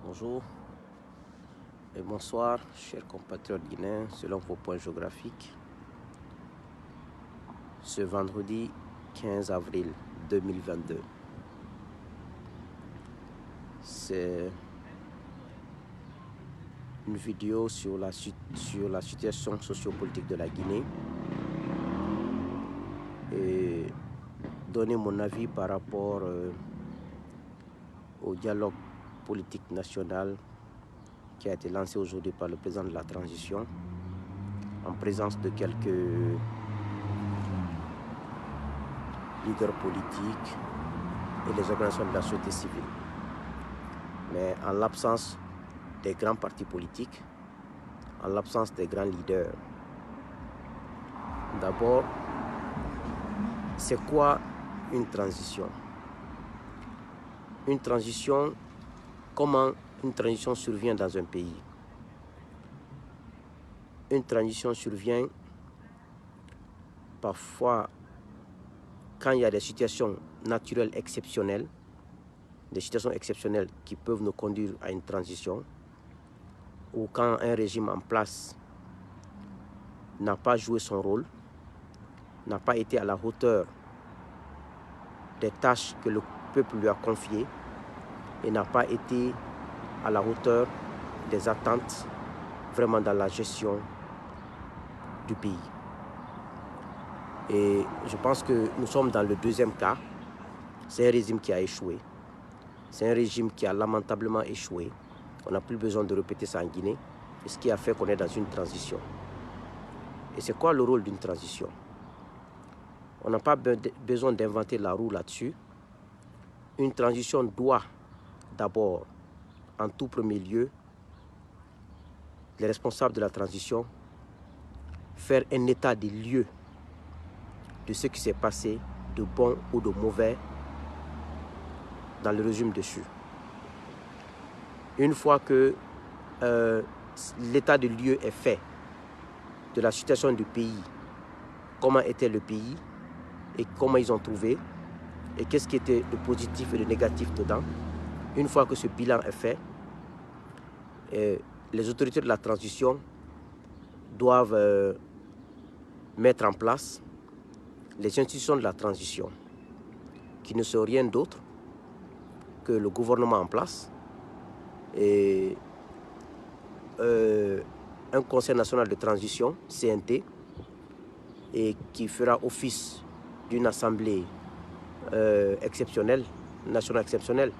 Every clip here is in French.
Bonjour et bonsoir, chers compatriotes guinéens, selon vos points géographiques. Ce vendredi 15 avril 2022, c'est une vidéo sur la situation sociopolitique de la Guinée et donner mon avis par rapport au dialogue politique national qui a été lancé aujourd'hui par le président de la transition en présence de quelques leaders politiques et les organisations de la société civile. Mais en l'absence des grands partis politiques, en l'absence des grands leaders, d'abord, c'est quoi une transition? Une transition, comment une transition survient dans un pays? Une transition survient parfois quand il y a des situations naturelles exceptionnelles, des situations exceptionnelles qui peuvent nous conduire à une transition, ou quand un régime en place n'a pas joué son rôle, n'a pas été à la hauteur des tâches que le peuple lui a confiées et n'a pas été à la hauteur des attentes vraiment dans la gestion du pays. Et je pense que nous sommes dans le deuxième cas. C'est un régime qui a échoué. C'est un régime qui a lamentablement échoué. On n'a plus besoin de répéter ça en Guinée. Et ce qui a fait qu'on est dans une transition. Et c'est quoi le rôle d'une transition? On n'a pas besoin d'inventer la roue là-dessus. Une transition doit d'abord, en tout premier lieu, les responsables de la transition faire un état des lieux de ce qui s'est passé, de bon ou de mauvais, dans le régime dessus. Une fois que l'état de lieu est fait de la situation du pays, comment était le pays et comment ils ont trouvé et qu'est-ce qui était de positif et de négatif dedans, une fois que ce bilan est fait, les autorités de la transition doivent mettre en place les institutions de la transition, qui ne sont rien d'autre que le gouvernement en place et un conseil national de transition, CNT, et qui fera office d'une assemblée exceptionnelle, nationale exceptionnelle,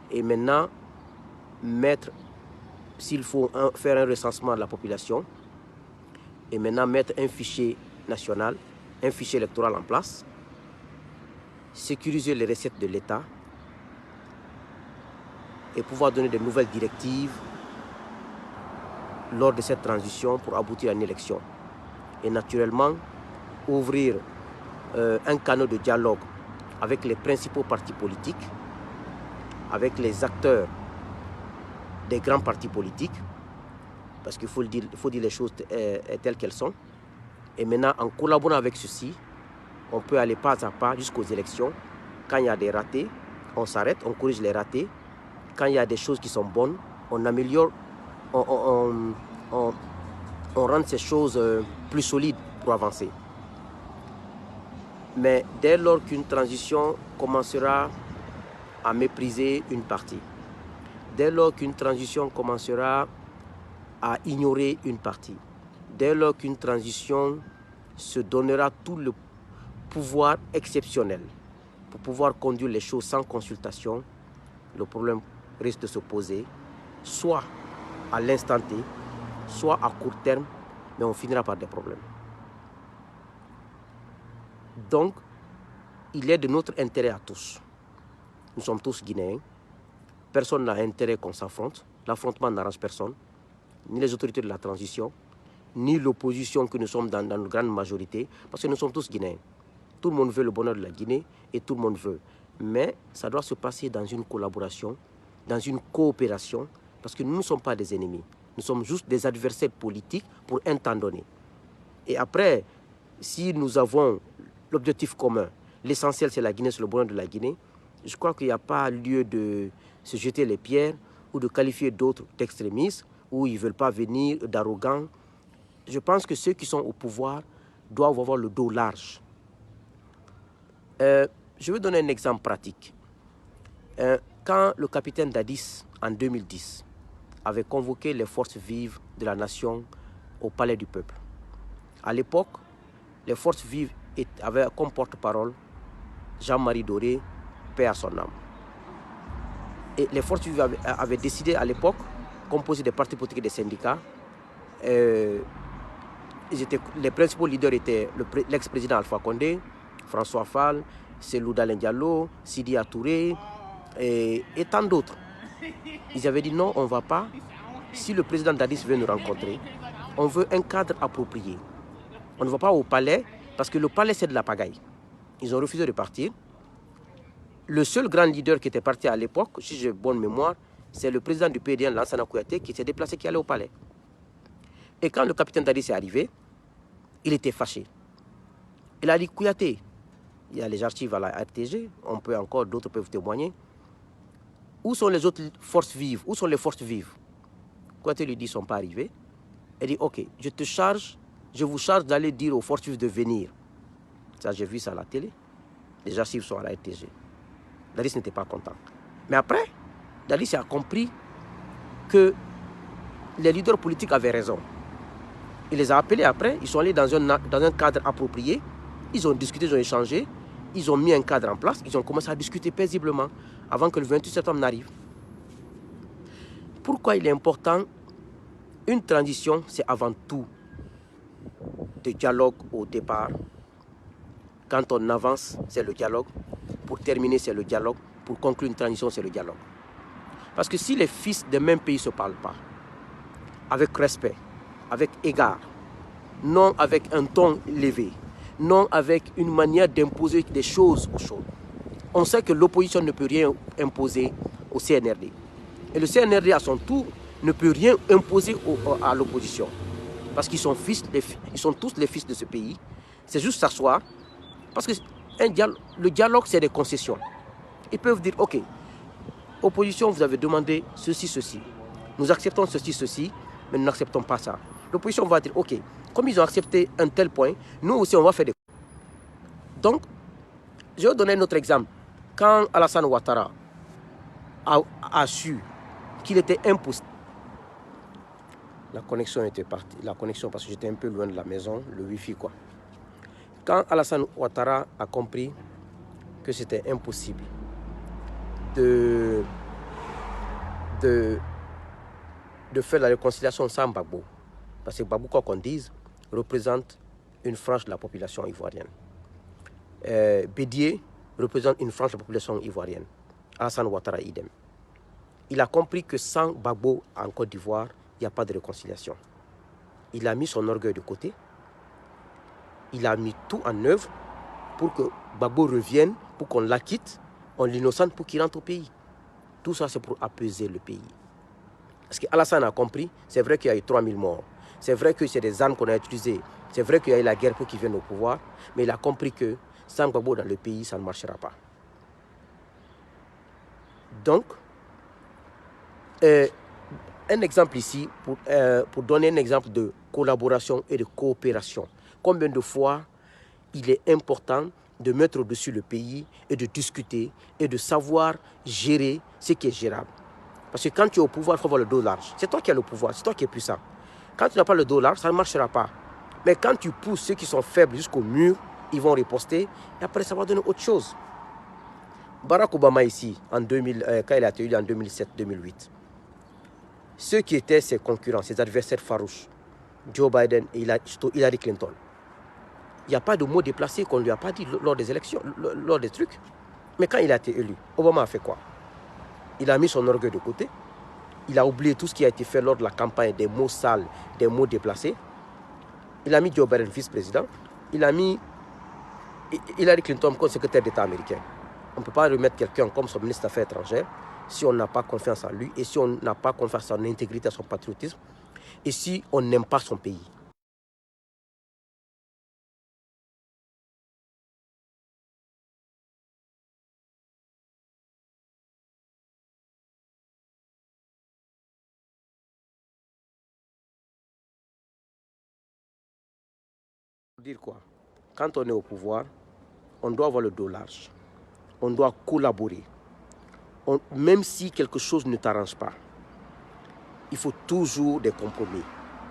et maintenant mettre, s'il faut faire un recensement de la population, et maintenant mettre un fichier national, un fichier électoral en place, sécuriser les recettes de l'État et pouvoir donner de nouvelles directives lors de cette transition pour aboutir à une élection. Et naturellement, ouvrir un canal de dialogue avec les principaux partis politiques, avec les acteurs des grands partis politiques, parce qu'il faut dire les choses telles qu'elles sont. Et maintenant, en collaborant avec ceux-ci, on peut aller pas à pas jusqu'aux élections. Quand il y a des ratés, on s'arrête, on corrige les ratés. Quand il y a des choses qui sont bonnes, on améliore, on rend ces choses plus solides pour avancer. Mais dès lors qu'une transition commencera à mépriser une partie, dès lors qu'une transition commencera à ignorer une partie, dès lors qu'une transition se donnera tout le pouvoir exceptionnel pour pouvoir conduire les choses sans consultation, le problème risque de se poser, soit à l'instant T, soit à court terme, mais on finira par des problèmes. Donc, il est de notre intérêt à tous. Nous sommes tous Guinéens. Personne n'a intérêt qu'on s'affronte. L'affrontement n'arrange personne, ni les autorités de la transition, ni l'opposition que nous sommes dans une grande majorité, parce que nous sommes tous Guinéens. Tout le monde veut le bonheur de la Guinée et tout le monde veut. Mais ça doit se passer dans une collaboration, dans une coopération, parce que nous ne sommes pas des ennemis. Nous sommes juste des adversaires politiques pour un temps donné. Et après, si nous avons l'objectif commun, l'essentiel c'est la Guinée, c'est le bonheur de la Guinée, je crois qu'il n'y a pas lieu de se jeter les pierres ou de qualifier d'autres d'extrémistes, ou ils ne veulent pas venir, d'arrogants. Je pense que ceux qui sont au pouvoir doivent avoir le dos large. Je vais donner un exemple pratique. Quand le capitaine Dadis, en 2010, avait convoqué les forces vives de la nation au Palais du Peuple, à l'époque, les forces vives avaient comme porte-parole Jean-Marie Doré, paix à son âme. Et les forces vives avaient décidé à l'époque, composé des partis politiques et des syndicats, les principaux leaders étaient l'ex-président Alpha Condé, François Fall, Cellou Dalein Diallo, Sidi Touré et tant d'autres. Ils avaient dit non, on ne va pas. Si le président Dadis veut nous rencontrer, on veut un cadre approprié. On ne va pas au palais parce que le palais c'est de la pagaille. Ils ont refusé de partir. Le seul grand leader qui était parti à l'époque, si j'ai bonne mémoire, c'est le président du PDN, Lansana Kouyaté, qui s'est déplacé, qui allait au palais. Et quand le capitaine Dadis est arrivé, il était fâché. Il a dit Kouyaté, il y a les archives à la RTG, d'autres peuvent témoigner. Où sont les autres forces vives? Où sont les forces vives? Kouyaté lui dit, ils ne sont pas arrivés. Il dit, ok, je vous charge d'aller dire aux forces vives de venir. Ça, j'ai vu ça à la télé. Les archives sont à la RTG. Dadis n'était pas content. Mais après, Dadis a compris que les leaders politiques avaient raison. Il les a appelés après, ils sont allés dans un cadre approprié, ils ont discuté, ils ont échangé, ils ont mis un cadre en place, ils ont commencé à discuter paisiblement avant que le 28 septembre n'arrive. Pourquoi il est important? Une transition, c'est avant tout de dialogue au départ. Quand on avance, c'est le dialogue. Pour terminer, c'est le dialogue. Pour conclure une transition, c'est le dialogue. Parce que si les fils d'un même pays ne se parlent pas, avec respect, avec égard, non avec un ton élevé, non avec une manière d'imposer des choses aux choses. On sait que l'opposition ne peut rien imposer au CNRD. Et le CNRD, à son tour, ne peut rien imposer à l'opposition. Parce qu'ils sont, ils sont tous les fils de ce pays. C'est juste s'asseoir. Parce que le dialogue, c'est des concessions. Ils peuvent dire, ok, opposition, vous avez demandé ceci, ceci. Nous acceptons ceci, ceci, mais nous n'acceptons pas ça. L'opposition va dire, ok, comme ils ont accepté un tel point, nous aussi, on va faire des... Donc, je vais donner un autre exemple. Quand Alassane Ouattara a su qu'il était impossible, la connexion était partie, parce que j'étais un peu loin de la maison, le wifi quoi. Quand Alassane Ouattara a compris que c'était impossible de faire la réconciliation sans Gbagbo, parce que Gbagbo, quoi qu'on dise, représente une frange de la population ivoirienne. Bédié représente une frange de la population ivoirienne. Alassane Ouattara, idem. Il a compris que sans Gbagbo en Côte d'Ivoire, il n'y a pas de réconciliation. Il a mis son orgueil de côté. Il a mis tout en œuvre pour que Gbagbo revienne, pour qu'on l'acquitte, on l'innocente pour qu'il rentre au pays. Tout ça, c'est pour apaiser le pays. Parce qu'Alassane a compris, c'est vrai qu'il y a eu 3000 morts. C'est vrai que c'est des armes qu'on a utilisées. C'est vrai qu'il y a eu la guerre pour qu'ils viennent au pouvoir. Mais il a compris que sans Gbagbo dans le pays, ça ne marchera pas. Donc, un exemple ici, pour donner un exemple de collaboration et de coopération. Combien de fois il est important de mettre au-dessus le pays et de discuter et de savoir gérer ce qui est gérable. Parce que quand tu es au pouvoir, il faut avoir le dos large. C'est toi qui as le pouvoir, c'est toi qui es puissant. Quand tu n'as pas le dos large, ça ne marchera pas. Mais quand tu pousses ceux qui sont faibles jusqu'au mur, ils vont riposter et après ça va donner autre chose. Barack Obama ici, quand il a été élu en 2007-2008, ceux qui étaient ses concurrents, ses adversaires farouches, Joe Biden et Hillary Clinton, il n'y a pas de mots déplacés qu'on ne lui a pas dit lors des élections, lors des trucs. Mais quand il a été élu, Obama a fait quoi? Il a mis son orgueil de côté. Il a oublié tout ce qui a été fait lors de la campagne, des mots sales, des mots déplacés. Il a mis Joe Biden vice-président. Il a mis Hillary Clinton comme secrétaire d'État américain. On ne peut pas remettre quelqu'un comme son ministre des Affaires étrangères si on n'a pas confiance en lui et si on n'a pas confiance en son intégrité, à son patriotisme et si on n'aime pas son pays. dire quoi? Quand on est au pouvoir, on doit avoir le dos large. On doit collaborer. Même si quelque chose ne t'arrange pas, il faut toujours des compromis.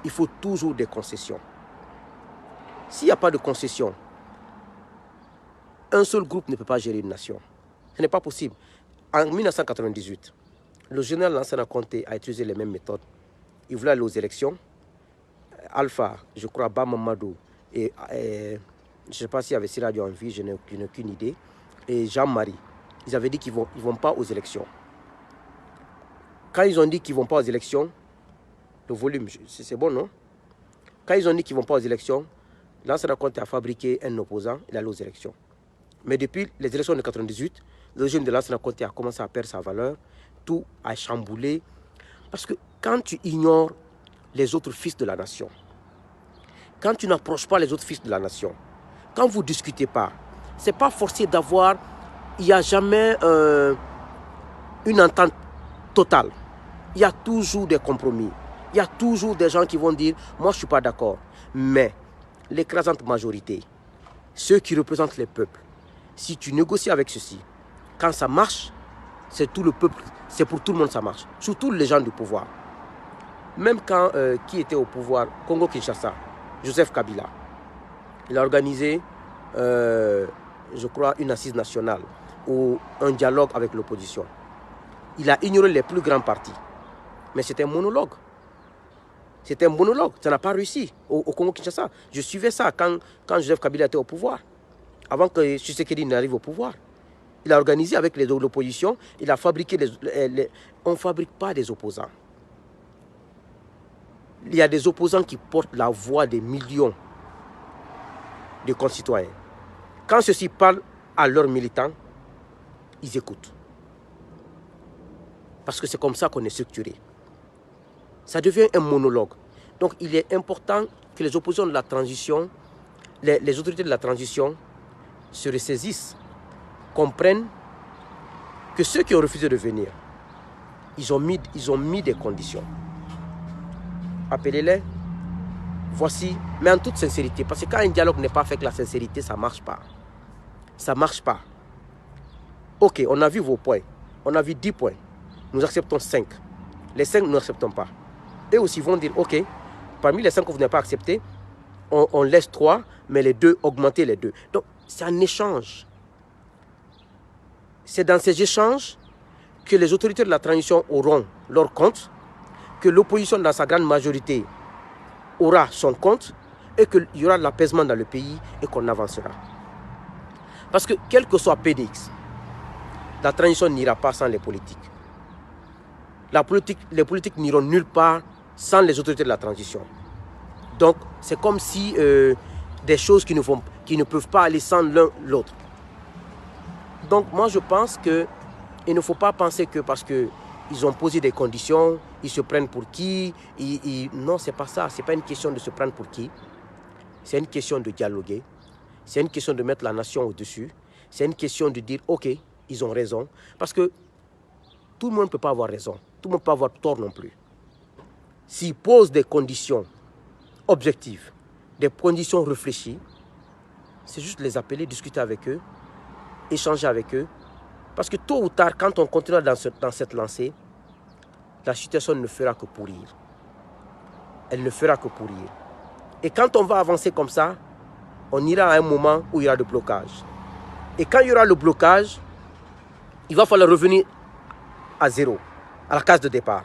Il faut toujours des concessions. S'il n'y a pas de concessions, un seul groupe ne peut pas gérer une nation. Ce n'est pas possible. En 1998, le général Lansana Conté a utilisé les mêmes méthodes. Il voulait aller aux élections. Alpha, je crois, Bamamadou, et je ne sais pas s'il y avait Siradio en vie, je n'ai aucune idée, et Jean-Marie, ils avaient dit qu'ils ne vont pas aux élections. Quand ils ont dit qu'ils ne vont pas aux élections, le volume, c'est bon, non? Quand ils ont dit qu'ils ne vont pas aux élections, Lansana Conté a fabriqué un opposant, il allait aux élections. Mais depuis les élections de 1998, le régime de Lansana Conté a commencé à perdre sa valeur, tout a chamboulé. Parce que quand tu ignores les autres fils de la nation, quand tu n'approches pas les autres fils de la nation, quand vous ne discutez pas, ce n'est pas forcé d'avoir, il n'y a jamais une entente totale. Il y a toujours des compromis. Il y a toujours des gens qui vont dire, moi je ne suis pas d'accord. Mais l'écrasante majorité, ceux qui représentent les peuples, si tu négocies avec ceux-ci, quand ça marche, c'est tout le peuple, c'est pour tout le monde ça marche. Surtout les gens du pouvoir. Même quand, qui était au pouvoir, Congo-Kinshasa, Joseph Kabila, il a organisé, je crois, une assise nationale ou un dialogue avec l'opposition. Il a ignoré les plus grands partis. Mais c'était un monologue. C'était un monologue. Ça n'a pas réussi au Congo-Kinshasa. Je suivais ça quand Joseph Kabila était au pouvoir. Avant que Tshisekedi n'arrive au pouvoir. Il a organisé avec l'opposition. Il a fabriqué on ne fabrique pas des opposants. Il y a des opposants qui portent la voix des millions de concitoyens. Quand ceux-ci parlent à leurs militants, ils écoutent. Parce que c'est comme ça qu'on est structuré. Ça devient un monologue. Donc il est important que les opposants de la transition, les autorités de la transition se ressaisissent, comprennent que ceux qui ont refusé de venir, ils ont mis des conditions. Appelez-les, voici, mais en toute sincérité, parce que quand un dialogue n'est pas fait avec la sincérité, ça ne marche pas. Ça ne marche pas. Ok, on a vu vos points, on a vu 10 points, nous acceptons 5. Les 5, nous n'acceptons pas. Eux aussi vont dire, ok, parmi les 5 que vous n'avez pas acceptés, on laisse 3, mais les 2, augmenter les 2. Donc, c'est un échange. C'est dans ces échanges que les autorités de la transition auront leur compte, que l'opposition dans sa grande majorité aura son compte, et qu'il y aura l'apaisement dans le pays et qu'on avancera. Parce que, quel que soit PDX, la transition n'ira pas sans les politiques. Les politiques n'iront nulle part sans les autorités de la transition. Donc, c'est comme si des choses qui ne peuvent pas aller sans l'un l'autre. Donc, moi, je pense qu'il ne faut pas penser que parce qu'ils ont posé des conditions, ils se prennent pour qui. Non, ce n'est pas ça. Ce n'est pas une question de se prendre pour qui. C'est une question de dialoguer. C'est une question de mettre la nation au-dessus. C'est une question de dire, ok, ils ont raison. Parce que tout le monde ne peut pas avoir raison. Tout le monde ne peut pas avoir tort non plus. S'ils posent des conditions objectives, des conditions réfléchies, c'est juste les appeler, discuter avec eux, échanger avec eux. Parce que tôt ou tard, quand on continue dans cette lancée, la situation ne fera que pourrir. Elle ne fera que pourrir. Et quand on va avancer comme ça, on ira à un moment où il y aura de blocage. Et quand il y aura le blocage, il va falloir revenir à zéro, à la case de départ,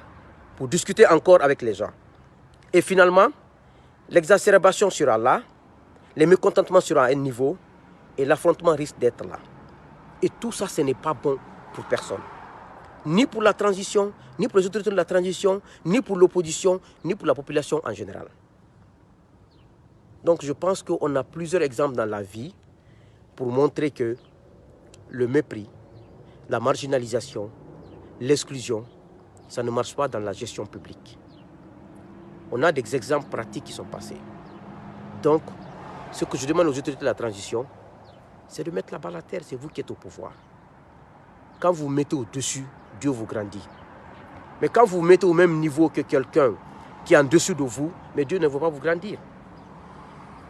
pour discuter encore avec les gens. Et finalement, l'exacerbation sera là, les mécontentements seront à un niveau, et l'affrontement risque d'être là. Et tout ça, ce n'est pas bon pour personne. Ni pour la transition, ni pour les autorités de la transition, ni pour l'opposition, ni pour la population en général. Donc je pense qu'on a plusieurs exemples dans la vie pour montrer que le mépris, la marginalisation, l'exclusion, ça ne marche pas dans la gestion publique. On a des exemples pratiques qui sont passés. Donc, ce que je demande aux autorités de la transition, c'est de mettre la balle à terre, c'est vous qui êtes au pouvoir. Quand vous vous mettez au-dessus, Dieu vous grandit. Mais quand vous vous mettez au même niveau que quelqu'un qui est en dessous de vous, mais Dieu ne va pas vous grandir.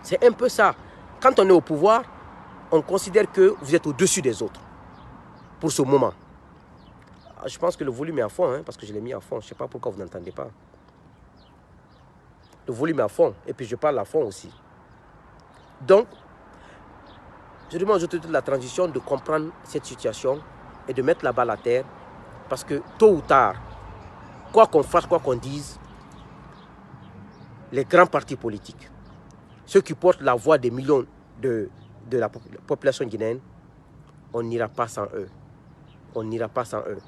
C'est un peu ça. Quand on est au pouvoir, on considère que vous êtes au-dessus des autres pour ce moment. Je pense que le volume est à fond, hein, parce que je l'ai mis à fond. Je ne sais pas pourquoi vous n'entendez pas. Le volume est à fond, et puis je parle à fond aussi. Donc, je demande aux autorités de la transition de comprendre cette situation et de mettre la balle à terre, parce que tôt ou tard, quoi qu'on fasse, quoi qu'on dise, les grands partis politiques, ceux qui portent la voix des millions de la population guinéenne, on n'ira pas sans eux. On n'ira pas sans eux.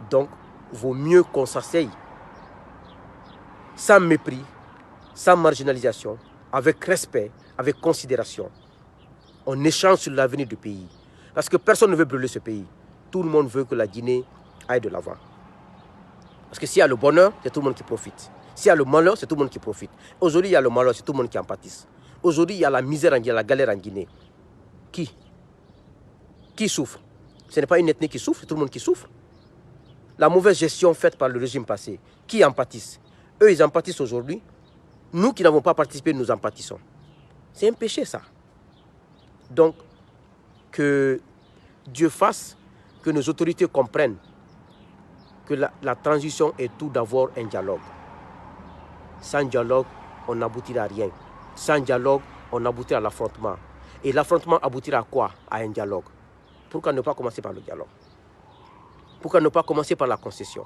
Donc, il vaut mieux qu'on s'asseye sans mépris, sans marginalisation, avec respect, avec considération. On échange sur l'avenir du pays. Parce que personne ne veut brûler ce pays. Tout le monde veut que la Guinée aille de l'avant. Parce que s'il y a le bonheur, c'est tout le monde qui profite. S'il y a le malheur, c'est tout le monde qui profite. Aujourd'hui, il y a le malheur, c'est tout le monde qui en pâtisse. Aujourd'hui, il y a la misère en Guinée, la galère en Guinée. Qui souffre? Ce n'est pas une ethnie qui souffre, c'est tout le monde qui souffre. La mauvaise gestion faite par le régime passé, qui en pâtissent? Eux, ils en pâtissent aujourd'hui. Nous qui n'avons pas participé, nous en pâtissons. C'est un péché, ça. Donc, que Dieu fasse que nos autorités comprennent que la transition est tout d'abord un dialogue. Sans dialogue, on n'aboutira à rien. Sans dialogue, on aboutira à l'affrontement. Et l'affrontement aboutira à quoi? À un dialogue. Pourquoi ne pas commencer par le dialogue? Pourquoi ne pas commencer par la concession?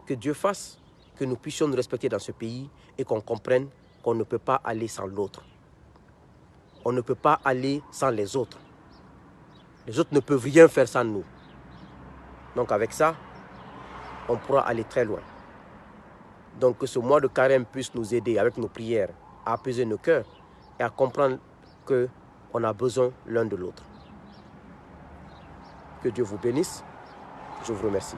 Que Dieu fasse que nous puissions nous respecter dans ce pays et qu'on comprenne qu'on ne peut pas aller sans l'autre. On ne peut pas aller sans les autres. Les autres ne peuvent rien faire sans nous. Donc avec ça, on pourra aller très loin. Donc que ce mois de carême puisse nous aider avec nos prières à apaiser nos cœurs et à comprendre qu'on a besoin l'un de l'autre. Que Dieu vous bénisse. Je vous remercie.